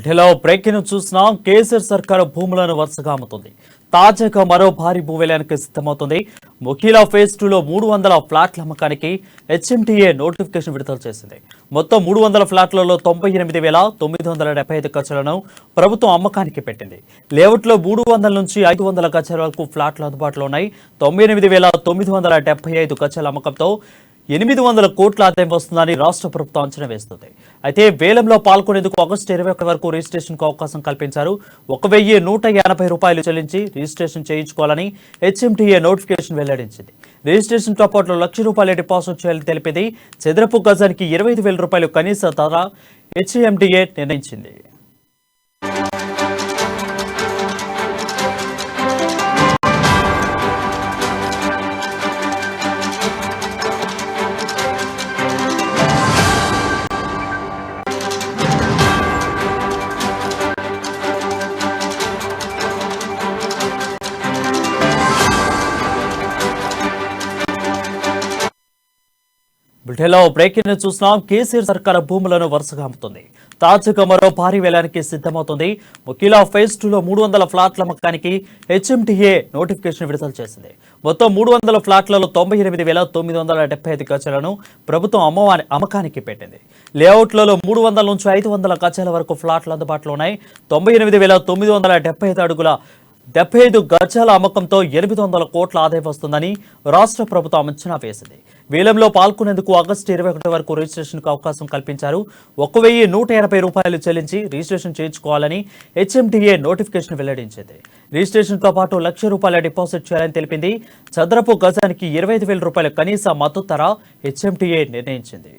బ్రిటన్లో బ్రేకింగ్ చూస్తున్నాం. కేసీఆర్ సర్కారు భూములను వరుసగా అమ్ముతుంది. తాజాగా మరో భారీ భూవేలానికి సిద్ధమవుతుంది. మొకీలా ఫేజ్ 2లో 300 ఫ్లాట్ల అమ్మకానికి హెచ్ఎంటీఏ నోటిఫికేషన్ విడుదల చేసింది. మొత్తం 300 ఫ్లాట్లలో 98,975 గజాలను ప్రభుత్వం అమ్మకానికి పెట్టింది. లేఅవుట్లో 300 నుంచి 500 గజాల వరకు ఫ్లాట్లు అందుబాటులో ఉన్నాయి. 98,975 గజాల అమ్మకంతో 800 కోట్ల ఆదాయం వస్తుందని రాష్ట్ర ప్రభుత్వం అంచనా వేస్తుంది. అయితే వేలంలో పాల్గొనేందుకు ఆగస్టు 21 వరకు రిజిస్ట్రేషన్కు అవకాశం కల్పించారు. 1,180 రూపాయలు చెల్లించి రిజిస్ట్రేషన్ చేయించుకోవాలని హెచ్ఎంటీఏ నోటిఫికేషన్ వెల్లడించింది. రిజిస్ట్రేషన్తో పాటు ₹1,00,000 డిపాజిట్ చేయాలని తెలిపింది. చదరపు గజానికి 25,000 రూపాయలు కనీస ధర హెచ్ఎంటీఏ నిర్ణయించింది. బ్రిటన్లో బ్రేకింగ్ చూస్తున్నాం. కేసీఆర్ సర్కారు భూములను వరుసగా అమ్ముతుంది. తాజాగా మరో భారీ వేలానికి సిద్ధమవుతుంది. మొకీలా ఫేజ్ 2లో 300 ఫ్లాట్ల అమ్మకానికి హెచ్ఎంటీఏ నోటిఫికేషన్ విడుదల చేసింది. మొత్తం 300 ఫ్లాట్లలో 98,975 గజాలను ప్రభుత్వం అమ్మకానికి పెట్టింది. లేఅవుట్లలో 300 నుంచి 500 గజాల వరకు ఫ్లాట్లు అందుబాటులో ఉన్నాయి. 98,975 అడుగుల 75 గజాల అమ్మకంతో 800 కోట్ల ఆదాయం వస్తుందని రాష్ట్ర ప్రభుత్వం అంచనా వేసింది. వేలంలో పాల్గొనేందుకు ఆగస్టు 21 వరకు రిజిస్ట్రేషన్కు అవకాశం కల్పించారు. 1,180 రూపాయలు చెల్లించి రిజిస్ట్రేషన్ చేయించుకోవాలని హెచ్ఎంటీఏ నోటిఫికేషన్ వెల్లడించింది. రిజిస్ట్రేషన్తో పాటు ₹1,00,000 డిపాజిట్ చేయాలని తెలిపింది. చదరపు గజానికి 25,000 రూపాయల కనీస మద్దతు ధర హెచ్ఎంటీఏ నిర్ణయించింది.